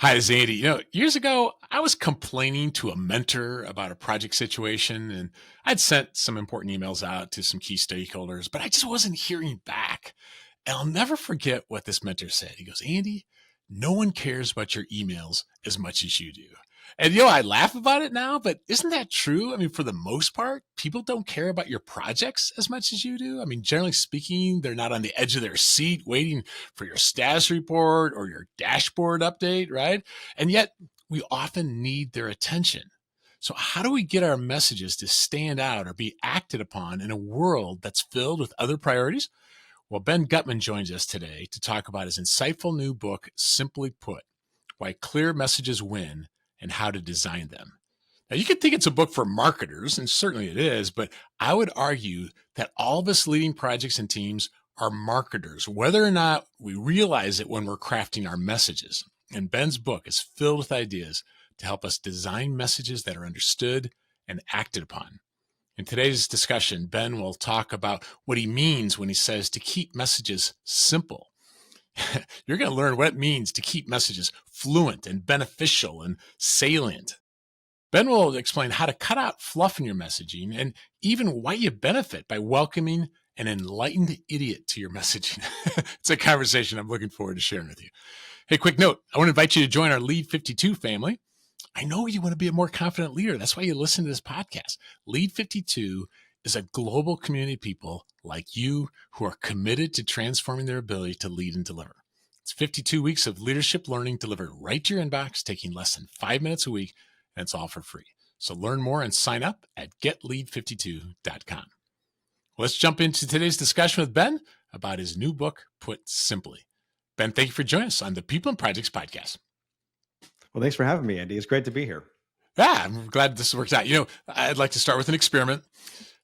Hi, this is Andy. Years ago, I was complaining to a mentor about a project situation, and I'd sent some important emails out to some key stakeholders, but I just wasn't hearing back. And I'll never forget what this mentor said. He goes, Andy, no one cares about your emails as much as you do. And, I laugh about it now, but isn't that true? I mean, for the most part, people don't care about your projects as much as you do. I mean, generally speaking, they're not on the edge of their seat waiting for your status report or your dashboard update, right? And yet we often need their attention. So how do we get our messages to stand out or be acted upon in a world that's filled with other priorities? Well, Ben Guttmann joins us today to talk about his insightful new book, Simply Put, Why Clear Messages Win and How to Design Them. Now, you could think it's a book for marketers, and certainly it is, but I would argue that all of us leading projects and teams are marketers, whether or not we realize it when we're crafting our messages. And Ben's book is filled with ideas to help us design messages that are understood and acted upon. In today's discussion, Ben will talk about what he means when he says to keep messages simple. You're going to learn what it means to keep messages fluent and beneficial and salient. Ben will explain how to cut out fluff in your messaging and even why you benefit by welcoming an enlightened idiot to your messaging. It's a conversation I'm looking forward to sharing with you. Hey, quick note. I want to invite you to join our Lead 52 family. I know you want to be a more confident leader. That's why you listen to this podcast. Lead 52 is a global community of people like you who are committed to transforming their ability to lead and deliver. It's 52 weeks of leadership learning delivered right to your inbox, taking less than 5 minutes a week, and it's all for free. So learn more and sign up at getlead52.com. Let's jump into today's discussion with Ben about his new book, Put Simply. Ben, thank you for joining us on the People and Projects podcast. Well, thanks for having me, Andy. It's great to be here. Yeah, I'm glad this worked out. I'd like to start with an experiment.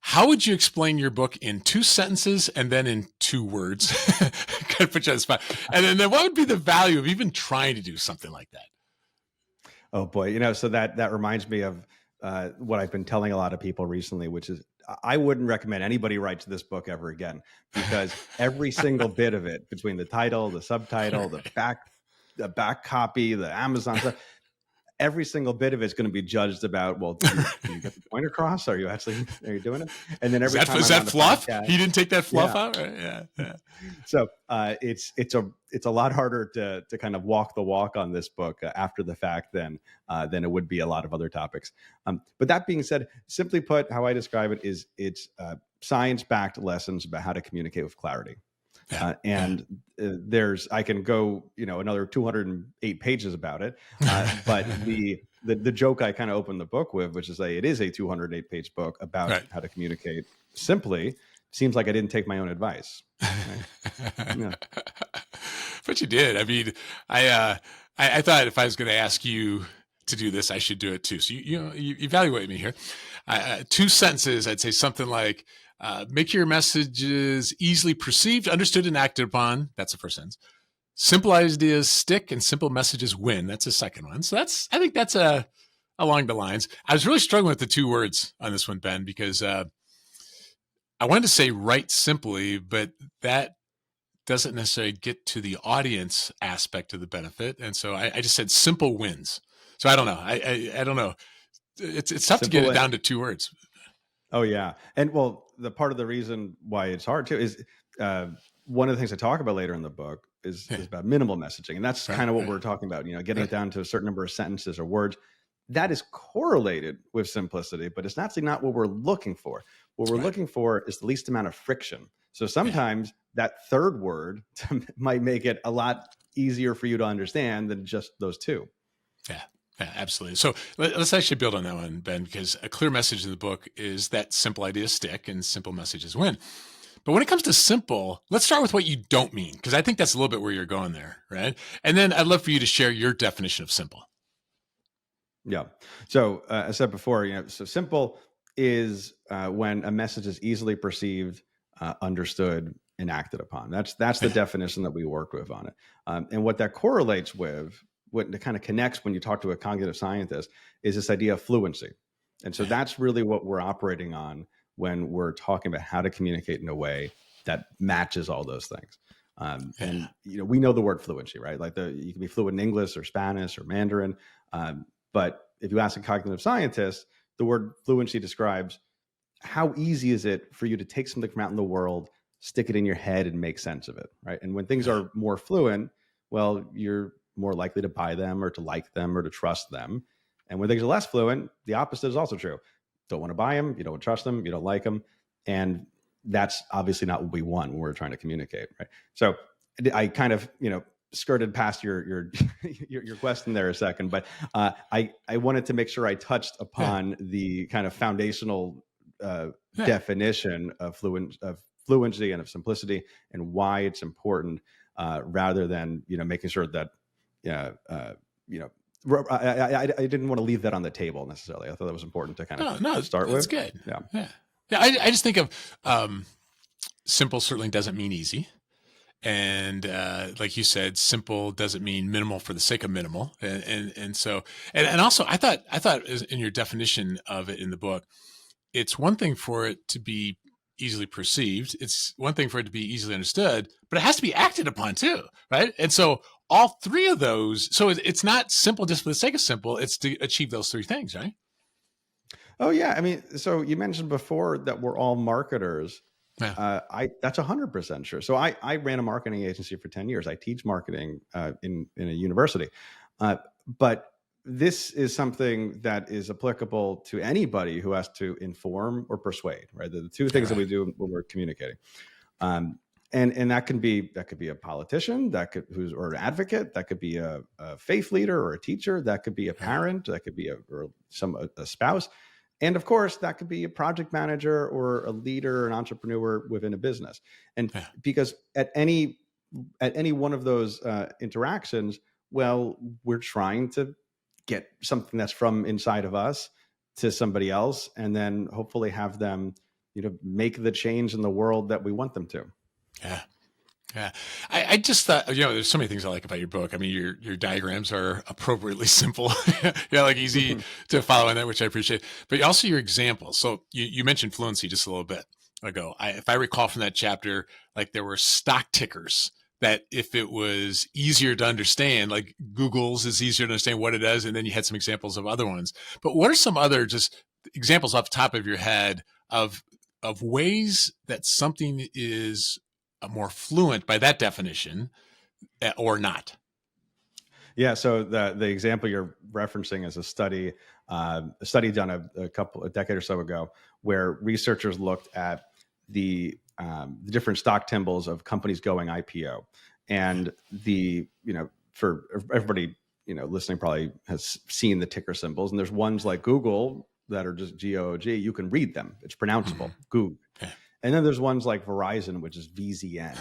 How would you explain your book in 2 sentences and then in 2 words? Kind of put you on the spot. And then what would be the value of even trying to do something like that? Oh boy, so that reminds me of what I've been telling a lot of people recently, which is I wouldn't recommend anybody writes this book ever again, because every single bit of it, between the title, the subtitle, the back copy, the Amazon stuff, every single bit of it's going to be judged about, well, do you get the point across? Are you doing it? And then every time is that fluff? Podcast, he didn't take that fluff out? Right? Yeah. So it's a lot harder to kind of walk the walk on this book after the fact than it would be a lot of other topics. But that being said, simply put, how I describe it is it's science-backed lessons about how to communicate with clarity. I can go, another 208 pages about it. But the joke I kind of opened the book with, which is it is a 208 page book about how to communicate simply. Seems like I didn't take my own advice. Right? Yeah. But you did. I mean, I thought if I was going to ask you to do this, I should do it too. So you evaluate me here. 2 sentences, I'd say something like, make your messages easily perceived, understood, and acted upon. That's the first sentence. Simple ideas stick and simple messages win. That's the second one. So I think that's along the lines. I was really struggling with the 2 words on this one, Ben, because I wanted to say write simply, but that doesn't necessarily get to the audience aspect of the benefit. And so I just said simple wins. So I don't know. I don't know. It's tough simple to get it down to 2 words. Oh, yeah. And well, the part of the reason why it's hard too is one of the things I talk about later in the book is about minimal messaging. And that's kind of what we're talking about, getting it down to a certain number of sentences or words. That is correlated with simplicity, but it's actually not what we're looking for. What we're looking for is the least amount of friction. So sometimes that 3rd word might make it a lot easier for you to understand than just those 2. Yeah. Yeah, absolutely. So let's actually build on that one, Ben, because a clear message in the book is that simple ideas stick and simple messages win. But when it comes to simple, let's start with what you don't mean, because I think that's a little bit where you're going there, right? And then I'd love for you to share your definition of simple. Yeah. So I said before, so simple is when a message is easily perceived, understood, and acted upon. That's the definition that we worked with on it. And what that correlates with, what kind of connects when you talk to a cognitive scientist, is this idea of fluency. And so that's really what we're operating on when we're talking about how to communicate in a way that matches all those things. And we know the word fluency, right? Like you can be fluent in English or Spanish or Mandarin, but if you ask a cognitive scientist, the word fluency describes how easy is it for you to take something from out in the world, stick it in your head, and make sense of it, right? And when things are more fluent, well, you're more likely to buy them or to like them or to trust them. And when things are less fluent, the opposite is also true. Don't want to buy them, you don't trust them, you don't like them, and that's obviously not what we want when we're trying to communicate, right? So I kind of skirted past your your question there a second, but I wanted to make sure I touched upon the kind of foundational definition of fluency and of simplicity and why it's important, rather than making sure that I didn't want to leave that on the table necessarily. I thought that was important to kind of start with. That's good. Yeah. I just think of simple certainly doesn't mean easy. And like you said, simple doesn't mean minimal for the sake of minimal. And so also I thought in your definition of it in the book, it's one thing for it to be easily perceived. It's one thing for it to be easily understood, but it has to be acted upon too, right? And so all three of those, so it's not simple just for the sake of simple, it's to achieve those three things, right? Oh yeah. I mean, so you mentioned before that we're all marketers. Yeah. That's 100% true. So I ran a marketing agency for 10 years. I teach marketing in a university, but this is something that is applicable to anybody who has to inform or persuade, right? The two things that we do when we're communicating. And that can be a politician, or an advocate, that could be a faith leader or a teacher, that could be a parent, that could be a spouse. And of course, that could be a project manager or a leader, an entrepreneur within a business. And because at any one of those interactions, well, we're trying to get something that's from inside of us to somebody else, and then hopefully have them, make the change in the world that we want them to. Yeah. Yeah. I just thought, there's so many things I like about your book. I mean, your diagrams are appropriately simple, like easy to follow in that, which I appreciate, but also your examples. So you mentioned fluency just a little bit ago. If I recall from that chapter, like there were stock tickers that if it was easier to understand, like Google's is easier to understand what it does. And then you had some examples of other ones, but what are some other just examples off the top of your head of ways that something is more fluent by that definition or not? Yeah. So the example you're referencing is a study done a decade or so ago, where researchers looked at the different stock symbols of companies going IPO, and for everybody listening probably has seen the ticker symbols, and there's ones like Google that are just GOOG. You can read them; it's pronounceable, Goog. And then there's ones like Verizon, which is VZN,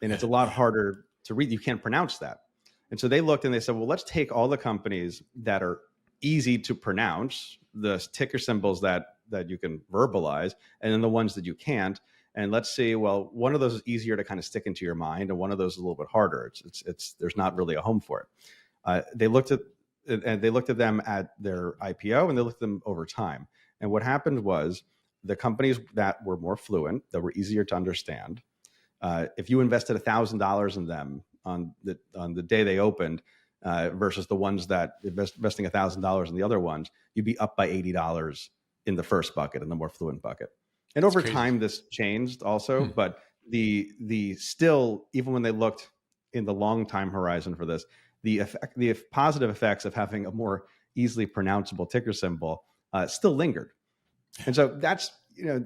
and it's a lot harder to read. You can't pronounce that. And so they looked and they said, well, let's take all the companies that are easy to pronounce, the ticker symbols that you can verbalize, and then the ones that you can't. And let's see, well, one of those is easier to kind of stick into your mind, and one of those is a little bit harder. It's there's not really a home for it. They looked at them at their IPO, and they looked at them over time. And what happened was the companies that were more fluent, that were easier to understand, if you invested $1,000 in them on the day they opened, versus the ones that investing $1,000 in the other ones, you'd be up by $80 in the first bucket, in the more fluent bucket. And over time, this changed also, but the still, even when they looked in the long time horizon for this, the positive effects of having a more easily pronounceable ticker symbol still lingered. And so that's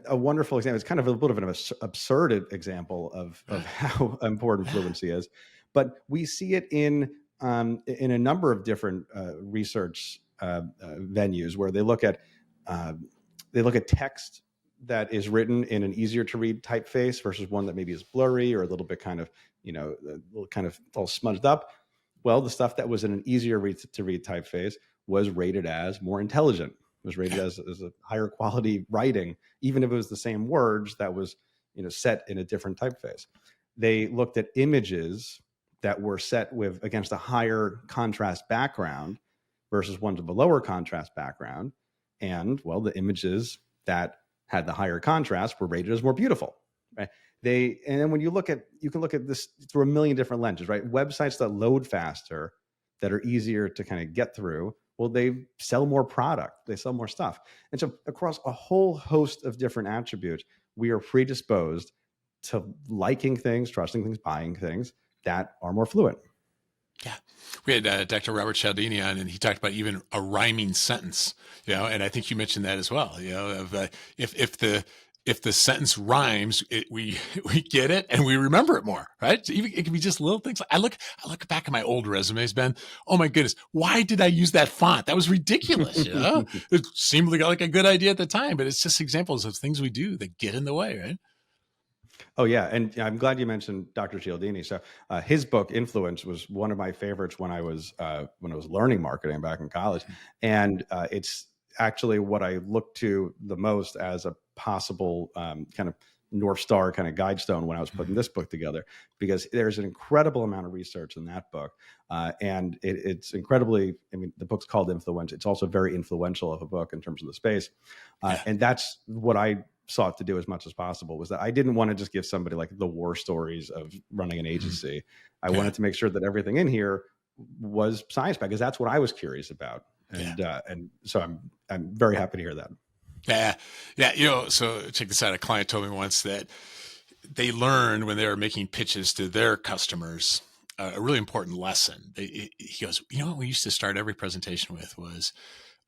a wonderful example. It's kind of a little bit of an absurd example of how important fluency is, but we see it in a number of different research venues, where they look at text that is written in an easier to read typeface versus one that maybe is blurry or a little bit kind of all smudged up. Well, the stuff that was in an easier to read typeface was rated as more intelligent, was rated as a higher quality writing, even if it was the same words that was set in a different typeface. They looked at images that were set against a higher contrast background versus ones with a lower contrast background. And well, the images that had the higher contrast were rated as more beautiful. Right? and then when you can look at this through a million different lenses, right? Websites that load faster, that are easier to kind of get through, well, they sell more product, they sell more stuff. And so across a whole host of different attributes, we are predisposed to liking things, trusting things, buying things that are more fluent. Yeah. We had Dr. Robert Cialdini on, and he talked about even a rhyming sentence, and I think you mentioned that as well, of if the sentence rhymes, we we get it and we remember it more, right? So even, it can be just little things. I look back at my old resumes, Ben. Oh my goodness, why did I use that font? That was ridiculous. It seemed like a good idea at the time, but it's just examples of things we do that get in the way, right? Oh yeah, and I'm glad you mentioned Dr. Cialdini. So his book Influence was one of my favorites when I was learning marketing back in college, and it's actually what I look to the most as a possible kind of North Star kind of guide stone when I was putting this book together, because there's an incredible amount of research in that book, and it's incredibly. I mean, the book's called Influence. It's also very influential of a book in terms of the space, and that's what I sought to do as much as possible, was that I didn't want to just give somebody like the war stories of running an agency. I wanted to make sure that everything in here was science backed, because that's what I was curious about. And so I'm very happy to hear that. Yeah. So check this out. A client told me once that they learned when they were making pitches to their customers a really important lesson. He goes, what we used to start every presentation with was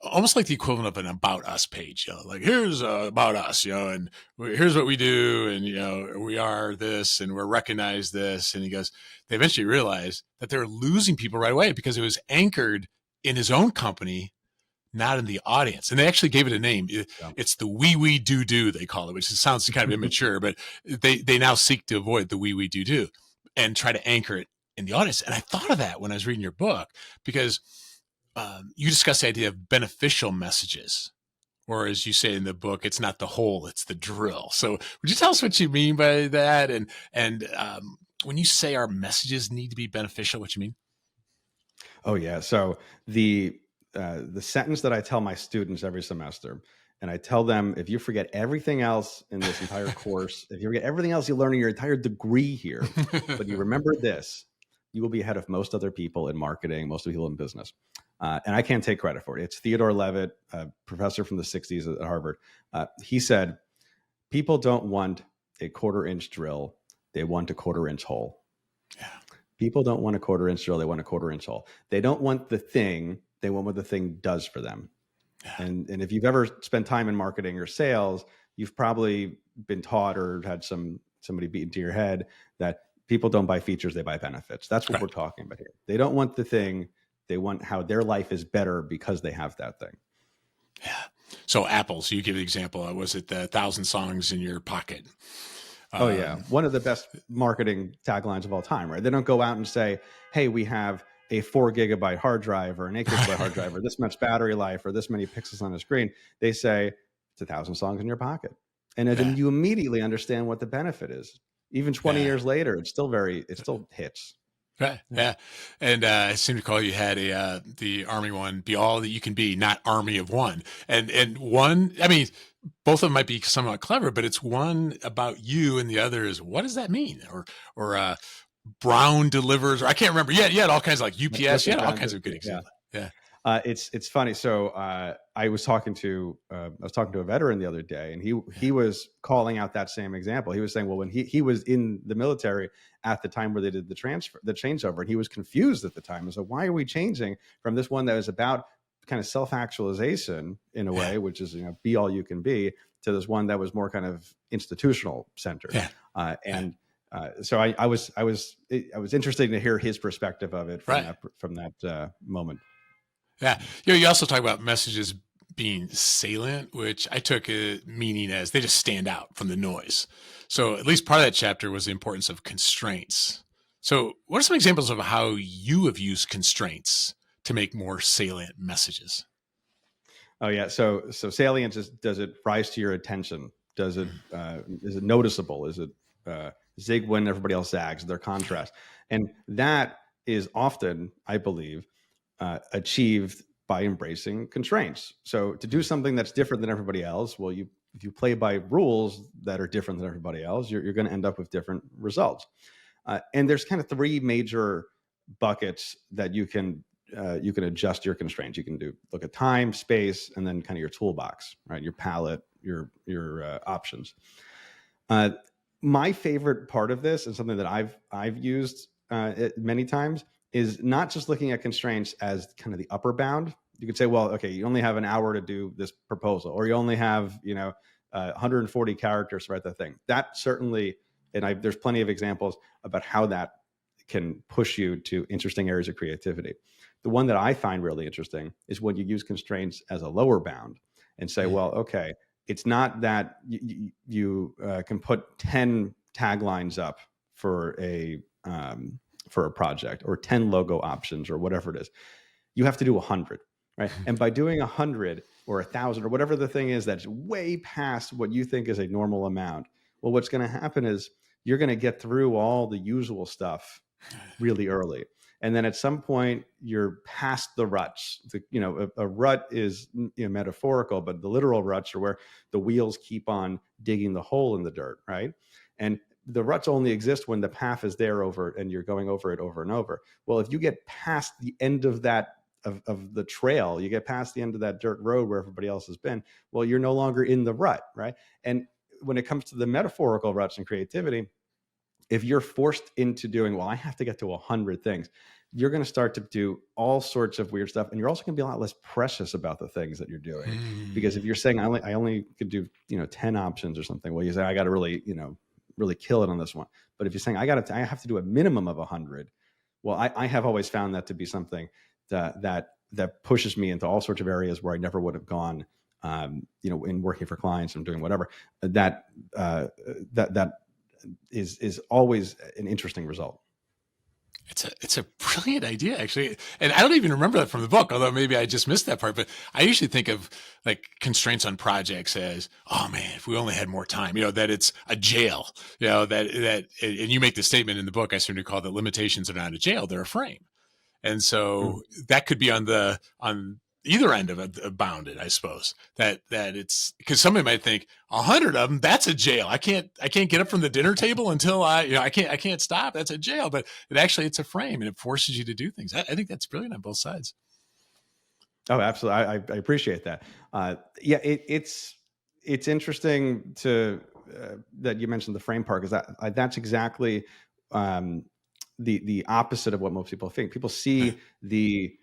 almost like the equivalent of an about us page, like here's about us, and here's what we do. And, we are this and we're recognized this. And he goes, they eventually realized that they were losing people right away because it was anchored in his own company, not in the audience. And they actually gave it a name. It's the we do, they call it, which sounds kind of immature, but they now seek to avoid the we do and try to anchor it in the audience. And I thought of that when I was reading your book, because you discuss the idea of beneficial messages, or as you say in the book, it's not the whole, it's the drill. So would you tell us what you mean by that? And when you say our messages need to be beneficial, what you mean? Oh yeah. So the sentence that I tell my students every semester, and I tell them, if you forget everything else in this entire course, if you forget everything else you learn in your entire degree here, but you remember this, you will be ahead of most other people in marketing, most of people in business. And I can't take credit for it. It's Theodore Levitt, a professor from the 60s at Harvard. He said, people don't want a quarter-inch drill. They want a quarter-inch hole. Yeah. People don't want a quarter-inch drill. They want a quarter-inch hole. They don't want the thing. They want what the thing does for them. Yeah. And if you've ever spent time in marketing or sales, you've probably been taught or had somebody beat into your head that people don't buy features, they buy benefits. That's what we're talking about here. They don't want the thing. They want how their life is better because they have that thing. Yeah. So Apple, so you give the example, was it the 1,000 songs in your pocket? Oh yeah. One of the best marketing taglines of all time, right? They don't go out and say, hey, we have a 4 gigabyte hard drive or an 8 gigabyte hard drive or this much battery life or this many pixels on the screen. They say it's 1,000 songs in your pocket. And then you immediately understand what the benefit is. Even 20 years later, it still hits. Right. Yeah. And I seem to recall you had the Army one, be all that you can be, not army of one. And one, I mean, both of them might be somewhat clever, but it's one about you and the other is, what does that mean? Or Brown delivers, or I can't remember. You had all kinds of like UPS. You had all kinds of good examples. Yeah. It's funny. So I was talking to a veteran the other day, and he was calling out that same example. He was saying, well, when he was in the military at the time where they did the changeover, and he was confused at the time. And so why are we changing from this one that was about kind of self-actualization in a way, which is, be all you can be, to this one that was more kind of institutional centered. So I was interested to hear his perspective of it from that moment. Yeah. You also talk about messages being salient, which I took a meaning as they just stand out from the noise. So at least part of that chapter was the importance of constraints. So what are some examples of how you have used constraints to make more salient messages? Oh yeah. So salience does it rise to your attention? Does it, is it noticeable? Is it zig when everybody else zags, their contrast? And that is often, I believe, achieved by embracing constraints. So to do something that's different than everybody else, well, you play by rules that are different than everybody else, you're going to end up with different results. And there's kind of three major buckets that you can adjust your constraints. You can look at time, space, and then kind of your toolbox, right? Your palette, your options. My favorite part of this, and something that I've used many times, is not just looking at constraints as kind of the upper bound. You could say, well, okay, you only have an hour to do this proposal, or you only have 140 characters to write that thing. That certainly, and there's plenty of examples about how that can push you to interesting areas of creativity. The one that I find really interesting is when you use constraints as a lower bound and say, well, okay, it's not that you can put 10 taglines up for a project, or 10 logo options, or whatever it is. You have to do 100, right? And by doing 100 or 1,000 or whatever the thing is that's way past what you think is a normal amount, well, what's going to happen is you're going to get through all the usual stuff really early. And then at some point you're past the ruts. A rut is metaphorical, but the literal ruts are where the wheels keep on digging the hole in the dirt, right? And the ruts only exist when the path is there and you're going over it over and over. Well, if you get past the end of that, of the trail, you get past the end of that dirt road where everybody else has been, well, you're no longer in the rut, right? And when it comes to the metaphorical ruts and creativity, if you're forced into doing, well, I have to get to 100 things, you're going to start to do all sorts of weird stuff. And you're also going to be a lot less precious about the things that you're doing. Because if you're saying, I only could do, 10 options or something, well, you say, I got to really, really kill it on this one. But if you're saying, I have to do a minimum of 100, well, I have always found that to be something that pushes me into all sorts of areas where I never would have gone, in working for clients and doing whatever. That is always an interesting result. It's a brilliant idea, actually. And I don't even remember that from the book, although maybe I just missed that part. But I usually think of like constraints on projects as, oh man, if we only had more time, that it's a jail, and you make the statement in the book, I seem to call that limitations are not a jail, they're a frame. And so that could be on either end of it, bounded, I suppose. That it's because somebody might think 100 of them, that's a jail. I can't get up from the dinner table until I can't stop. That's a jail. But it's a frame, and it forces you to do things. I think that's brilliant on both sides. Oh, absolutely. I appreciate that. It's interesting that you mentioned the frame part, because that's exactly the opposite of what most people think. People see the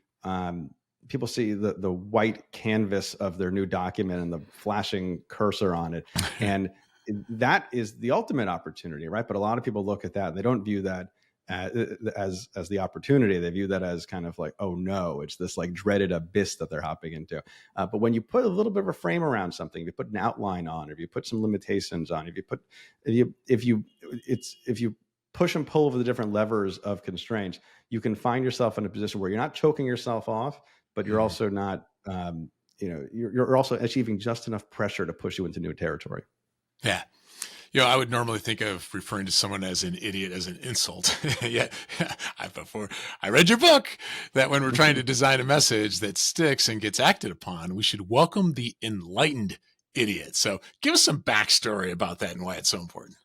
white canvas of their new document and the flashing cursor on it, and that is the ultimate opportunity, right? But a lot of people look at that and they don't view that as the opportunity. They view that as kind of like, oh no, it's this like dreaded abyss that they're hopping into. But when you put a little bit of a frame around something, if you put an outline on, if you put some limitations on, if you push and pull over the different levers of constraints, you can find yourself in a position where you're not choking yourself off, but you're also not, you're also achieving just enough pressure to push you into new territory. Yeah. I would normally think of referring to someone as an idiot as an insult. Yet, before I read your book, that when we're trying to design a message that sticks and gets acted upon, we should welcome the enlightened idiot. So give us some backstory about that and why it's so important.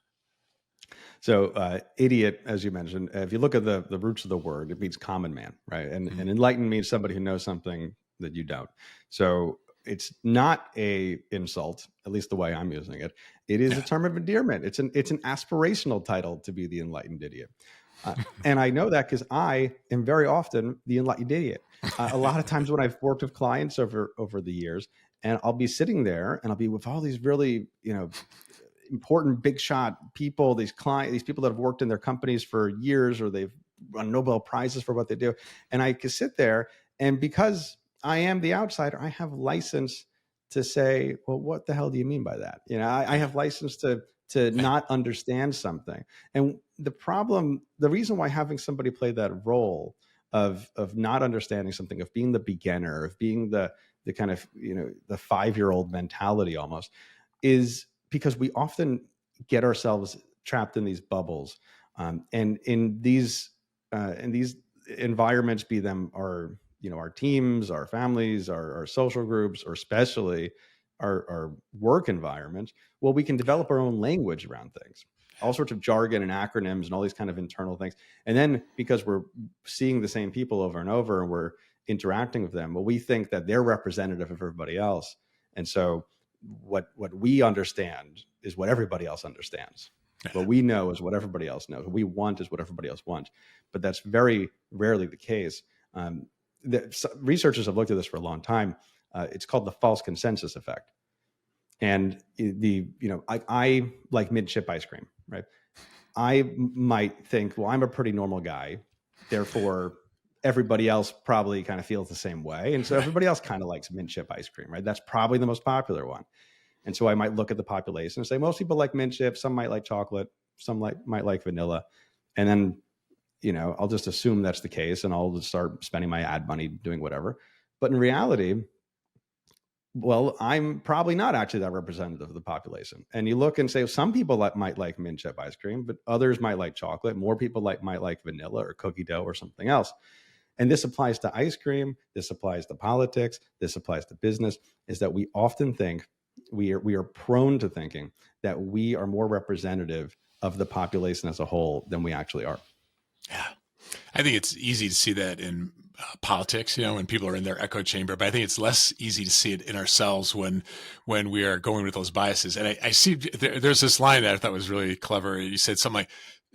So idiot, as you mentioned, if you look at the roots of the word, it means common man, right? And enlightened means somebody who knows something that you don't. So it's not a insult, at least the way I'm using it. It is a term of endearment. It's an aspirational title to be the enlightened idiot. And I know that because I am very often the enlightened idiot. A lot of times when I've worked with clients over the years, and I'll be sitting there and I'll be with all these really, important big shot people, these people that have worked in their companies for years, or they've won Nobel Prizes for what they do. And I could sit there, and because I am the outsider, I have license to say, well, what the hell do you mean by that? I have license to not understand something. And the reason why having somebody play that role of not understanding something, of being the beginner, of being the kind of, the 5-year-old mentality almost, is because we often get ourselves trapped in these bubbles, and in these environments, be them our teams, our families, our social groups, or especially our work environment, well, we can develop our own language around things, all sorts of jargon and acronyms and all these kind of internal things. And then because we're seeing the same people over and over and we're interacting with them, well, we think that they're representative of everybody else. And so what we understand is what everybody else understands. What we know is what everybody else knows. What we want is what everybody else wants. But that's very rarely the case. Researchers have looked at this for a long time. It's called the false consensus effect. And I like mid-chip ice cream, right? I might think, well, I'm a pretty normal guy, therefore everybody else probably kind of feels the same way. And so everybody else kind of likes mint chip ice cream, right? That's probably the most popular one. And so I might look at the population and say, most people like mint chip, some might like chocolate, some might like vanilla. And then, I'll just assume that's the case and I'll just start spending my ad money doing whatever. But in reality, well, I'm probably not actually that representative of the population. And you look and say, some people might like mint chip ice cream, but others might like chocolate. More people might like vanilla or cookie dough or something else. And this applies to ice cream. This applies to politics. This applies to business, is that we often think we are prone to thinking that we are more representative of the population as a whole than we actually are. Yeah. I think it's easy to see that in politics, when people are in their echo chamber, but I think it's less easy to see it in ourselves when we are going with those biases. And I see there's this line that I thought was really clever. You said something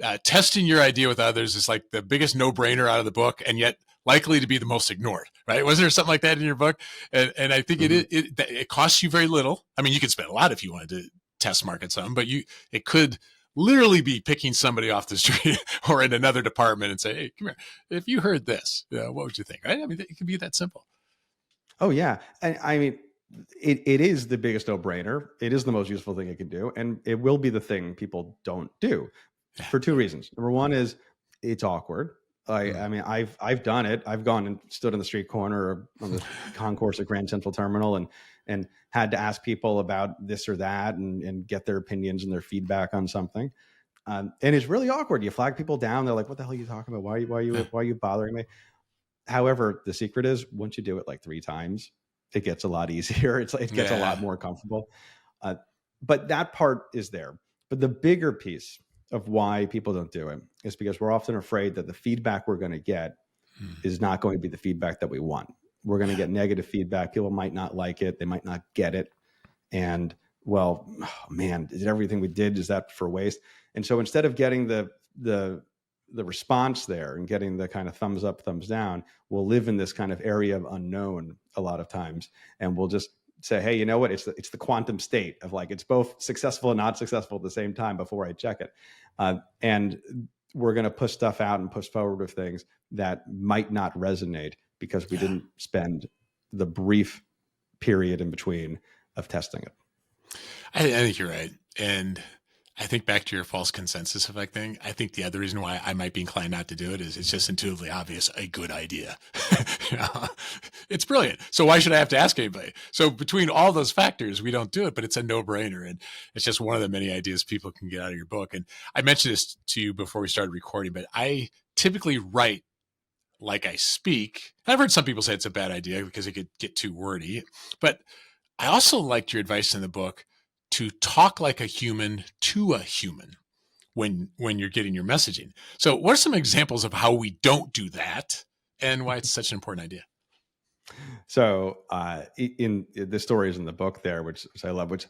like, testing your idea with others is like the biggest no-brainer out of the book, and yet likely to be the most ignored, right? Wasn't there something like that in your book? And I think it costs you very little. I mean, you could spend a lot if you wanted to test market something, but it could literally be picking somebody off the street or in another department and say, hey, come here. If you heard this, what would you think? Right? I mean, it could be that simple. Oh, yeah. And I mean, it is the biggest no-brainer. It is the most useful thing it can do. And it will be the thing people don't do for two reasons. Number one is it's awkward. I mean, I've done it. I've gone and stood on the street corner or on the concourse at Grand Central Terminal and had to ask people about this or that and get their opinions and their feedback on something. And it's really awkward. You flag people down. They're like, what the hell are you talking about? Why are you bothering me? However, the secret is once you do it like 3 times, it gets a lot easier. It gets a lot more comfortable. But that part is there. But the bigger piece of why people don't do it is because we're often afraid that the feedback we're going to get is not going to be the feedback that we want. We're going to get negative feedback. People might not like it. They might not get it. And well, oh man, is everything we did, is that for waste? And so instead of getting the response there and getting the kind of thumbs up, thumbs down, we'll live in this kind of area of unknown a lot of times. And we'll just say, hey, you know what? It's the quantum state of like, it's both successful and not successful at the same time before I check it. And we're going to push stuff out and push forward with things that might not resonate because we didn't spend the brief period in between of testing it. I think you're right. And I think back to your false consensus effect thing. I think the other reason why I might be inclined not to do it is it's just intuitively obvious, a good idea. It's brilliant. So why should I have to ask anybody? So between all those factors, we don't do it, but it's a no-brainer. And it's just one of the many ideas people can get out of your book. And I mentioned this to you before we started recording, but I typically write like I speak. I've heard some people say it's a bad idea because it could get too wordy, but I also liked your advice in the book to talk like a human to a human when you're getting your messaging. So what are some examples of how we don't do that and why it's such an important idea? So in the stories in the book there, which I love, which a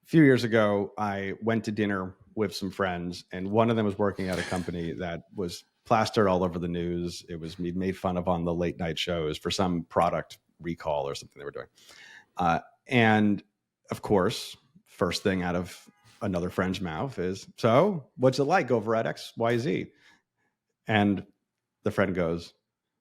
few years ago, I went to dinner with some friends and one of them was working at a company that was plastered all over the news. It was made fun of on the late night shows for some product recall or something they were doing. And of course, first thing out of another friend's mouth is, so what's it like over at XYZ? And the friend goes,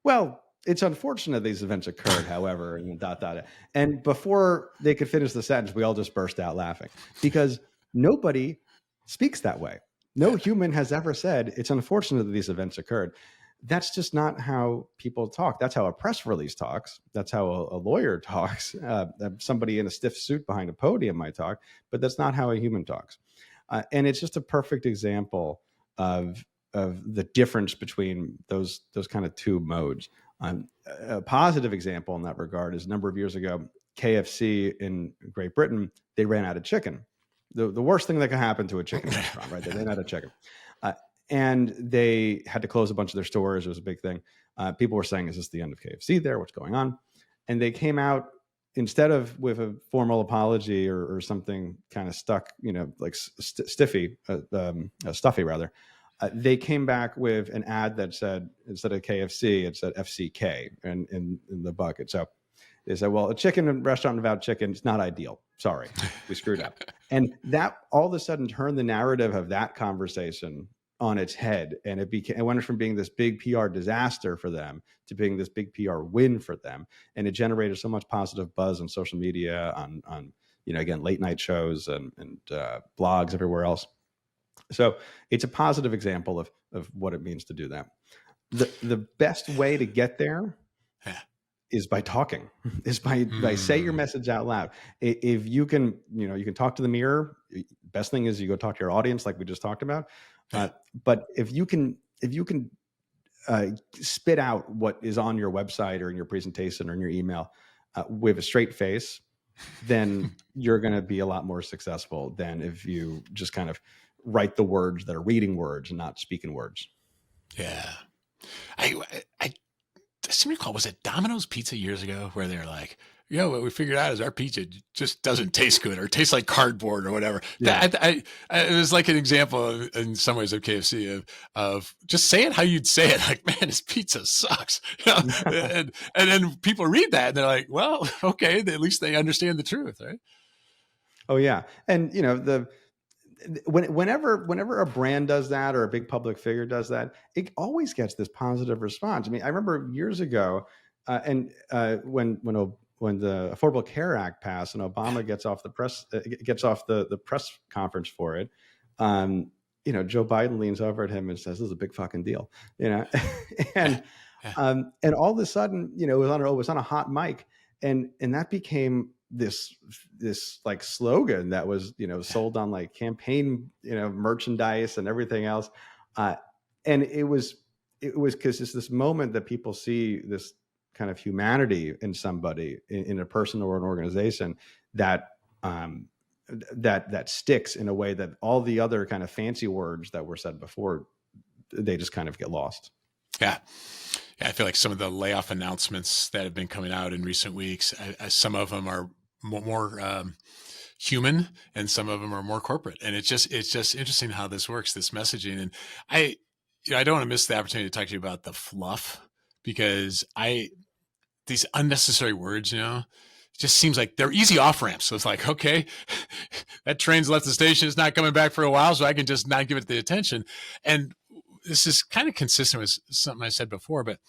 well, it's unfortunate these events occurred, however, and dot, dot, dot. And before they could finish the sentence, we all just burst out laughing because nobody speaks that way. No human has ever said, it's unfortunate that these events occurred. That's just not how people talk. That's how a press release talks. That's how a lawyer talks. Somebody in a stiff suit behind a podium might talk, but that's not how a human talks. And it's just a perfect example of the difference between those kind of two modes. A positive example in that regard is a number of years ago, KFC in Great Britain, they ran out of chicken. The worst thing that could happen to a chicken restaurant, right? They ran out of chicken. And they had to close a bunch of their stores. It was a big thing. People were saying, is this the end of KFC there? What's going on? And they came out, instead of with a formal apology or something kind of stuck, like stuffy rather, they came back with an ad that said, instead of KFC, it said FCK in the bucket. So they said, well, a chicken restaurant without chicken is not ideal. Sorry, we screwed up. And that all of a sudden turned the narrative of that conversation on its head. And it went from being this big PR disaster for them to being this big PR win for them. And it generated so much positive buzz on social media, on again, late night shows and blogs everywhere else. So it's a positive example of what it means to do that. The best way to get there is by talking, is by say your message out loud. If you can, you can talk to the mirror. Best thing is you go talk to your audience, like we just talked about. But if you can spit out what is on your website or in your presentation or in your email with a straight face, then you're going to be a lot more successful than if you just kind of write the words that are reading words and not speaking words. Yeah. I seem to recall, was it Domino's Pizza years ago where they're like, what we figured out is our pizza just doesn't taste good or tastes like cardboard or whatever. Yeah. It was like an example in some ways of KFC of just say it how you'd say it. Like, man, this pizza sucks. and then people read that and they're like, well, okay, at least they understand the truth, right? Oh yeah. And whenever a brand does that or a big public figure does that, it always gets this positive response. I mean, I remember years ago, when the Affordable Care Act passed and Obama gets off the press conference for it, Joe Biden leans over at him and says, "This is a big fucking deal," and all of a sudden, it was on a hot mic, and that became this like slogan that was sold on like campaign merchandise and everything else, and it was because it's this moment that people see this kind of humanity in somebody, in a person or an organization that sticks in a way that all the other kind of fancy words that were said before, they just kind of get lost. Yeah, I feel like some of the layoff announcements that have been coming out in recent weeks, some of them are more human and some of them are more corporate. And it's just interesting how this works, this messaging. And I don't want to miss the opportunity to talk to you about the fluff, because these unnecessary words, it just seems like they're easy off ramps. So it's like, okay, that train's left the station, it's not coming back for a while, so I can just not give it the attention. And this is kind of consistent with something I said before, but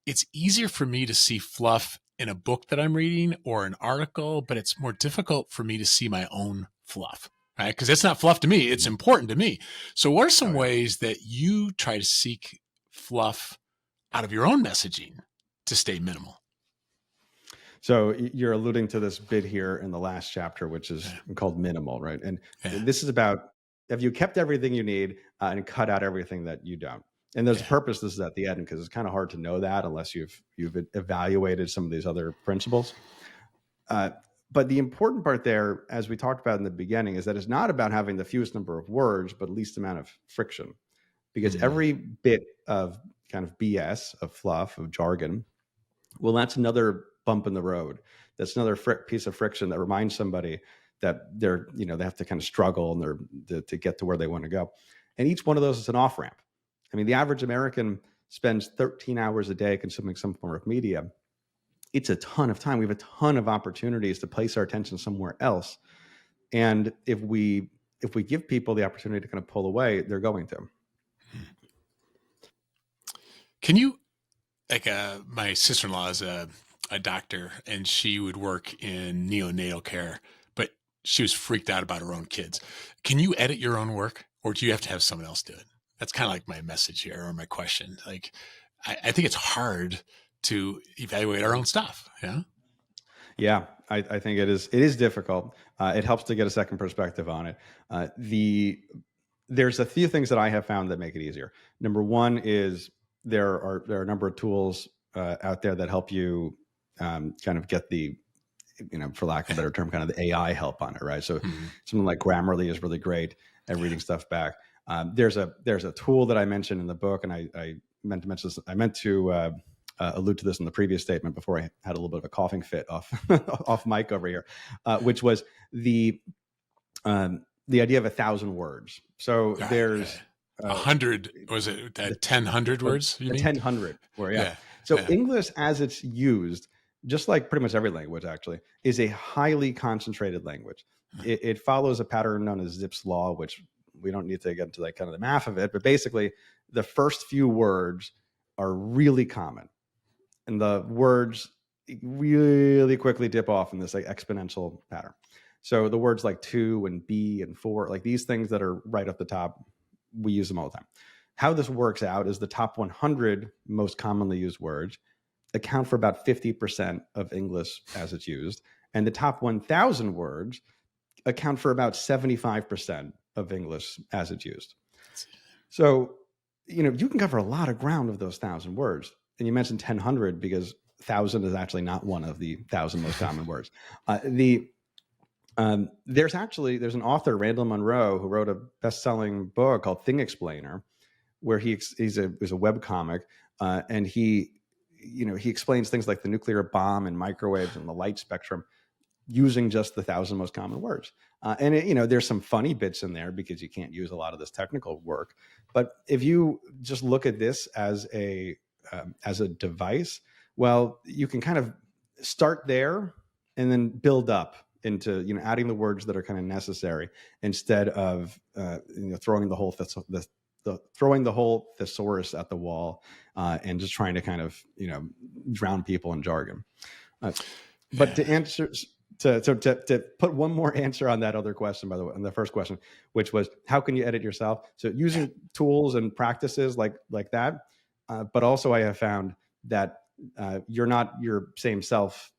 it's easier for me to see fluff in a book that I'm reading or an article, but it's more difficult for me to see my own fluff, right? Because it's not fluff to me, it's important to me. So what are some ways that you try to seek fluff out of your own messaging to stay minimal? So you're alluding to this bit here in the last chapter, which is called minimal, right? And this is about, have you kept everything you need and cut out everything that you don't? And there's a purpose. This is at the end, because it's kind of hard to know that unless you've evaluated some of these other principles. But the important part there, as we talked about in the beginning, is that it's not about having the fewest number of words, but least amount of friction. Because every bit of kind of BS, of fluff, of jargon, well, that's another bump in the road. That's another piece of friction that reminds somebody that they're, they have to kind of struggle and to get to where they want to go. And each one of those is an off ramp. I mean, the average American spends 13 hours a day consuming some form of media. It's a ton of time. We have a ton of opportunities to place our attention somewhere else. And if we give people the opportunity to kind of pull away, they're going to. Can you, like, my sister-in-law is a doctor, and she would work in neonatal care, but she was freaked out about her own kids. Can you edit your own work, or do you have to have someone else do it? That's kind of like my message here, or my question. Like, I think it's hard to evaluate our own stuff. Yeah. Yeah, I think it is difficult. It helps to get a second perspective on it. There's a few things that I have found that make it easier. Number one is there are a number of tools out there that help you kind of get the for lack of a better term, kind of the AI help on it, right? So Mhm. something like Grammarly is really great at reading stuff back. There's a tool that I mentioned in the book, and I meant to mention this. I meant to allude to this in the previous statement before I had a little bit of a coughing fit off off mic over here, which was the idea of 1,000 words. So Right. there's 100, was it the that 1000 words you the mean? 1000 where, yeah. Yeah. So Yeah. English as it's used, just like pretty much every language actually, is a highly concentrated language. It follows a pattern known as Zipf's law, which we don't need to get into like kind of the math of it, but basically the first few words are really common, and the words really quickly dip off in this like exponential pattern. So the words like to and be and for, like these things that are right up the top, we use them all the time. How this works out is the top 100 most commonly used words account for about 50% of English as it's used, and the top 1,000 words account for about 75% of English as it's used. So, you can cover a lot of ground of those 1,000 words. And you mentioned 1,000 because 1,000 is actually not one of the 1,000 most common words. There's an author, Randall Munroe, who wrote a best-selling book called Thing Explainer, where he's a web comic, and he explains things like the nuclear bomb and microwaves and the light spectrum using just the 1,000 most common words. And there's some funny bits in there because you can't use a lot of this technical work. But if you just look at this as a device, well, you can kind of start there and then build up into adding the words that are kind of necessary instead of throwing the whole throwing the whole thesaurus at the wall and just trying to kind of drown people in jargon. But to answer to put one more answer on that other question, by the way, on the first question, which was how can you edit yourself? So using tools and practices like that, but also I have found that you're not your same self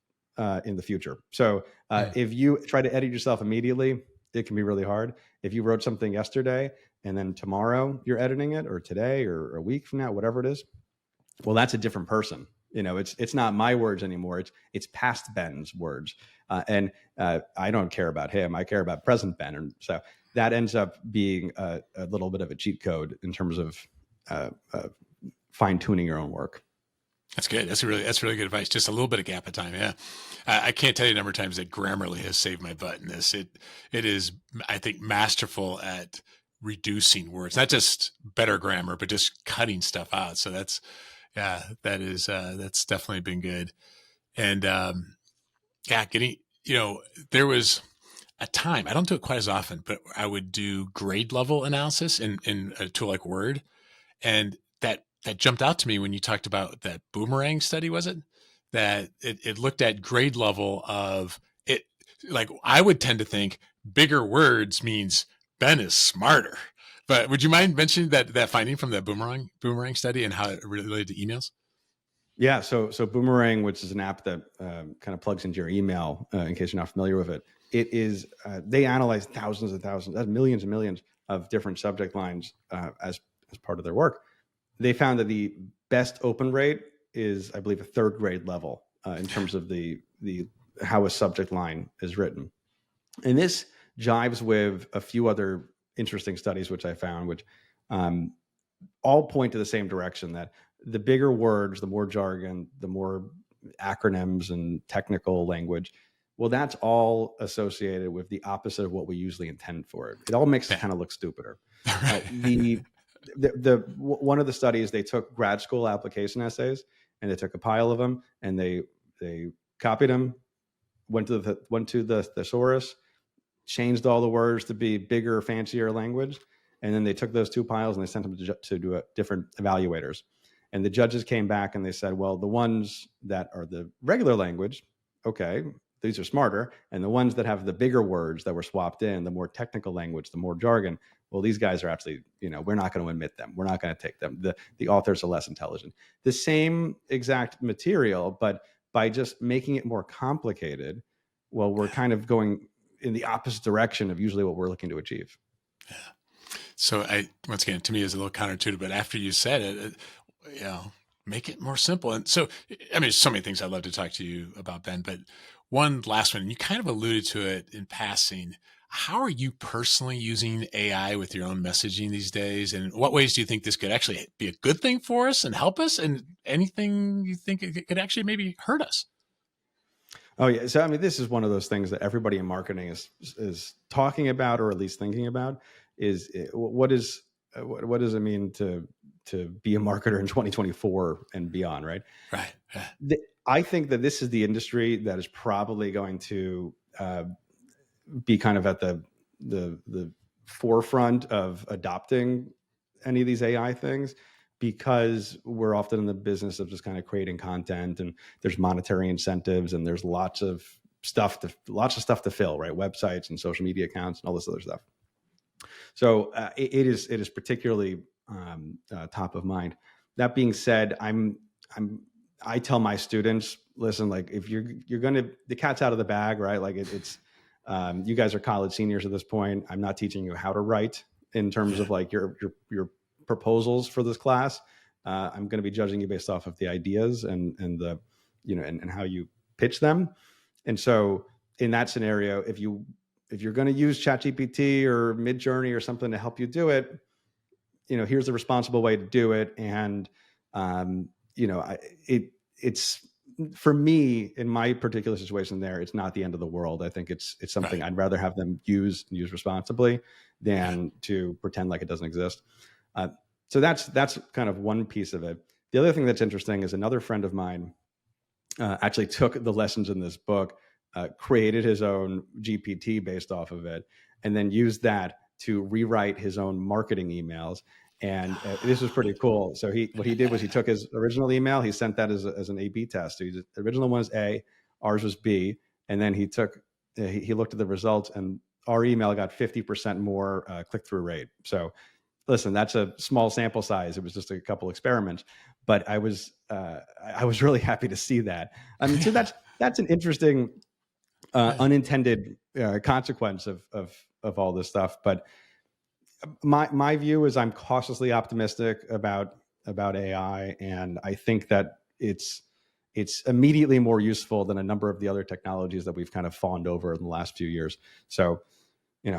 in the future. So if you try to edit yourself immediately, it can be really hard. If you wrote something yesterday and then tomorrow you're editing it, or today or a week from now, whatever it is, well, that's a different person. It's not my words anymore. It's past Ben's words, and I don't care about him. I care about present Ben, and so that ends up being a little bit of a cheat code in terms of fine tuning your own work. That's good. That's really good advice. Just a little bit of gap of time. Yeah. I can't tell you the number of times that Grammarly has saved my butt in this. It is, I think, masterful at reducing words, not just better grammar, but just cutting stuff out. So that's definitely been good. And, getting, there was a time, I don't do it quite as often, but I would do grade level analysis in a tool like Word. And that jumped out to me when you talked about that boomerang study, was it? That it looked at grade level of it. Like I would tend to think bigger words means Ben is smarter. But would you mind mentioning that finding from that boomerang study and how it related to emails? Yeah, so Boomerang, which is an app that kind of plugs into your email, in case you're not familiar with it, it is they analyze thousands and thousands, millions and millions of different subject lines as part of their work. They found that the best open rate is, I believe, a third grade level in terms of the how a subject line is written, and this jives with a few other interesting studies which I found, which all point to the same direction, that the bigger words, the more jargon, the more acronyms and technical language, well, that's all associated with the opposite of what we usually intend for it. It all makes it kind of look stupider. The one of the studies, they took grad school application essays and they took a pile of them and they copied them, went to the thesaurus, changed all the words to be bigger, fancier language, and then they took those two piles and they sent them to different evaluators. And the judges came back and they said, well, the ones that are the regular language, okay, these are smarter. And the ones that have the bigger words that were swapped in, the more technical language, the more jargon, well, these guys are actually, we're not going to admit them. We're not going to take them. The authors are less intelligent. The same exact material, but by just making it more complicated, well, we're kind of going in the opposite direction of usually what we're looking to achieve. Yeah. So once again, to me, is a little counterintuitive, but after you said it, make it more simple. And so, I mean, there's so many things I'd love to talk to you about, Ben, but one last one, and you kind of alluded to it in passing. How are you personally using AI with your own messaging these days? And what ways do you think this could actually be a good thing for us and help us? And anything you think it could actually maybe hurt us? Oh yeah. So I mean, this is one of those things that everybody in marketing is talking about, or at least thinking about. Is what does it mean to be a marketer in 2024 and beyond, right? Right. Yeah. I think that this is the industry that is probably going to be kind of at the forefront of adopting any of these AI things, because we're often in the business of just kind of creating content, and there's monetary incentives, and there's lots of stuff to fill, right? Websites and social media accounts and all this other stuff. So it is particularly top of mind. That being said, I tell my students, listen, like if you're gonna, the cat's out of the bag, right? Like it's you guys are college seniors at this point. I'm not teaching you how to write in terms Yeah. of like your proposals for this class. I'm going to be judging you based off of the ideas and the and how you pitch them. And so in that scenario, if you're going to use ChatGPT or Midjourney or something to help you do it, here's the responsible way to do it. And it's for me in my particular situation there, it's not the end of the world. I think it's something Right. I'd rather have them use responsibly Yeah. than to pretend like it doesn't exist. So that's kind of one piece of it. The other thing that's interesting is another friend of mine actually took the lessons in this book, created his own GPT based off of it, and then used that to rewrite his own marketing emails. And this was pretty cool. So what he did was he took his original email, he sent that as an A/B test. So the original one was A, ours was B, and then he looked at the results, and our email got 50% more click through rate. So listen, that's a small sample size. It was just a couple experiments, but I was really happy to see that. I mean, so Yeah. that's an interesting Yeah. unintended consequence of all this stuff. But my view is I'm cautiously optimistic about AI, and I think that it's immediately more useful than a number of the other technologies that we've kind of fawned over in the last few years. So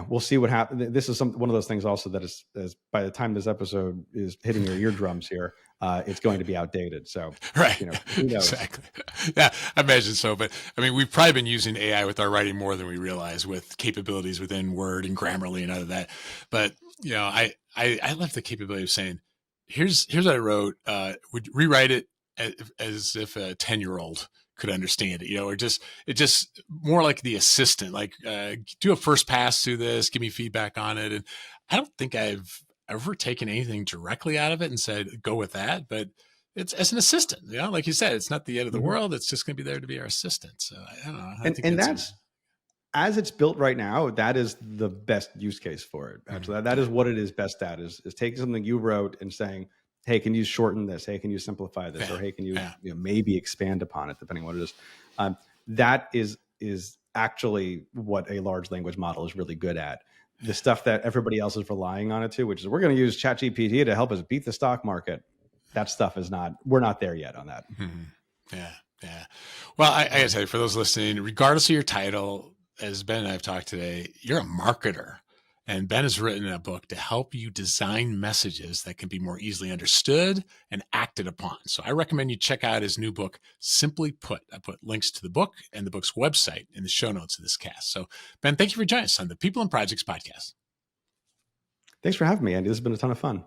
we'll see what happens. This is one of those things also that is by the time this episode is hitting your eardrums here, it's going to be outdated. So, Right. who knows? Exactly. Yeah, I imagine so. But I mean, we've probably been using AI with our writing more than we realize, with capabilities within Word and Grammarly and all of that. But I love the capability of saying, here's what I wrote. Would rewrite it as if a 10-year-old could understand it, or it just more like the assistant, like do a first pass through this, give me feedback on it. And I don't think I've ever taken anything directly out of it and said, go with that. But it's as an assistant, like you said, it's not the end of the Mhm. world. It's just going to be there to be our assistant. So I don't know. I think And that's that's as it's built right now. That is the best use case for it. Actually, that yeah, is what it is best at. Is taking something you wrote and saying, "Hey, can you shorten this? Hey, can you simplify this? yeah, Or hey, can you, yeah, maybe expand upon it, depending on what it is." That is actually what a large language model is really good at. The yeah. stuff that everybody else is relying on it to, which is we're going to use ChatGPT to help us beat the stock market. That stuff is not. We're not there yet on that. Mhm. Yeah, yeah. Well, I gotta tell you, for those listening, regardless of your title, as Ben and I have talked today, you're a marketer. And Ben has written a book to help you design messages that can be more easily understood and acted upon. So I recommend you check out his new book, Simply Put. I put links to the book and the book's website in the show notes of this cast. So, Ben, thank you for joining us on the People and Projects podcast. Thanks for having me, Andy. This has been a ton of fun.